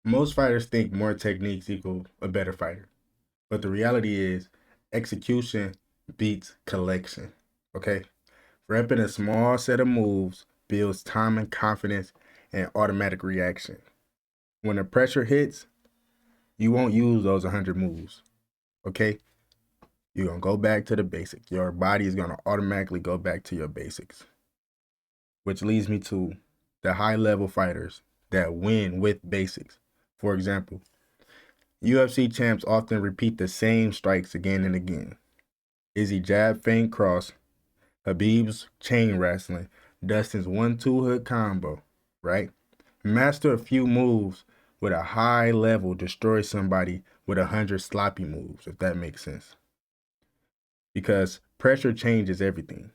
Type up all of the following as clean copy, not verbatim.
Most fighters think more techniques equal a better fighter, but the reality is execution beats collection. Okay? Repping a small set of moves builds time and confidence and automatic reaction. When the pressure hits, you won't use those 100 moves. Okay? You're going to go back to the basics. Your body is going to automatically go back to your basics, which leads me to the high level fighters that win with basics. For example, UFC champs often repeat the same strikes again and again. Izzy jab, feint, cross, Habib's chain wrestling, Dustin's 1-2 hook combo, right? Master a few moves with a high level, destroy somebody with 100 sloppy moves, if that makes sense. Because pressure changes everything.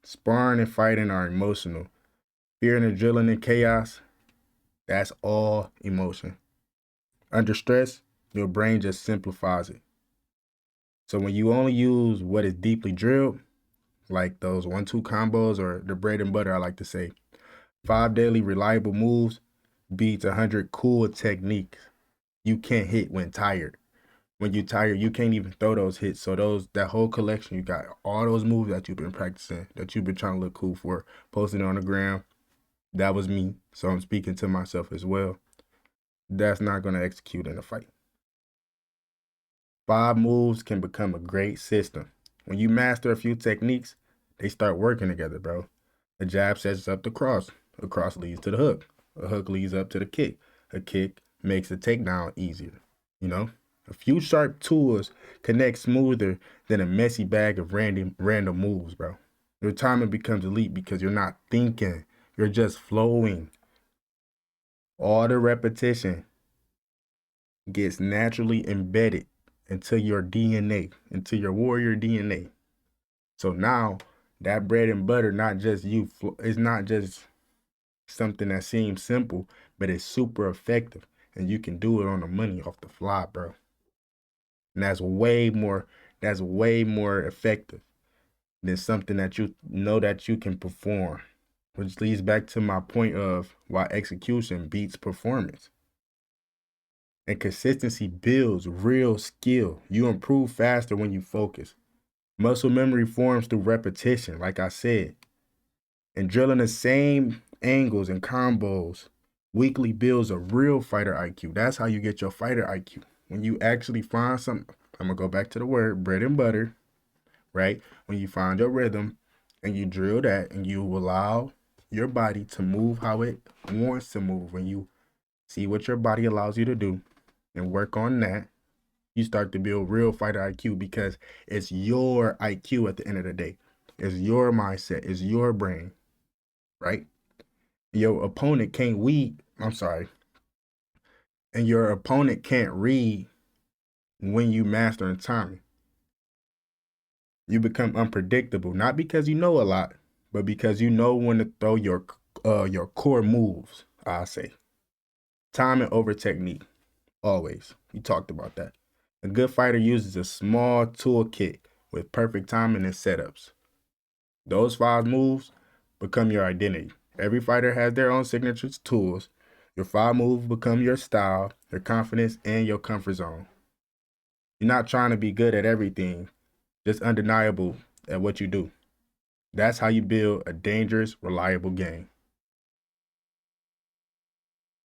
Sparring and fighting are emotional. Fear and adrenaline and chaos, that's all emotion. Under stress, your brain just simplifies it. So when you only use what is deeply drilled, like those 1-2 combos or the bread and butter, I like to say, 5 daily reliable moves beats 100 cool techniques you can't hit when tired. When you're tired, you can't even throw those hits. So that whole collection, you got all those moves that you've been practicing, that you've been trying to look cool for, posting on the ground. That was me. So I'm speaking to myself as well. That's not going to execute in a fight. 5 moves can become a great system. When you master a few techniques, they start working together, bro. A jab sets up the cross. A cross leads to the hook. A hook leads up to the kick. A kick makes the takedown easier. You know, a few sharp tools connect smoother than a messy bag of random moves, bro. Your timing becomes elite because you're not thinking. You're just flowing. All the repetition gets naturally embedded into your DNA, into your warrior DNA. So now that bread and butter, not just you, it's not just something that seems simple, but it's super effective. And you can do it on the money off the fly, bro. And that's way more effective than something that you know that you can perform. Which leads back to my point of why execution beats performance. And consistency builds real skill. You improve faster when you focus. Muscle memory forms through repetition, like I said. And drilling the same angles and combos weekly builds a real fighter IQ. That's how you get your fighter IQ. When you actually find something, I'm going to go back to the word bread and butter, right? When you find your rhythm and you drill that and you allow your body to move how it wants to move, when you see what your body allows you to do and work on that, you start to build real fighter IQ because it's your IQ at the end of the day. It's your mindset, it's your brain, right? Your opponent can't read, I'm sorry, and your opponent can't read when you master timing. You become unpredictable, not because you know a lot, but because you know when to throw your core moves, I say. Timing over technique, always. You talked about that. A good fighter uses a small toolkit with perfect timing and setups. Those 5 moves become your identity. Every fighter has their own signature tools. Your 5 moves become your style, your confidence, and your comfort zone. You're not trying to be good at everything, just undeniable at what you do. That's how you build a dangerous, reliable game.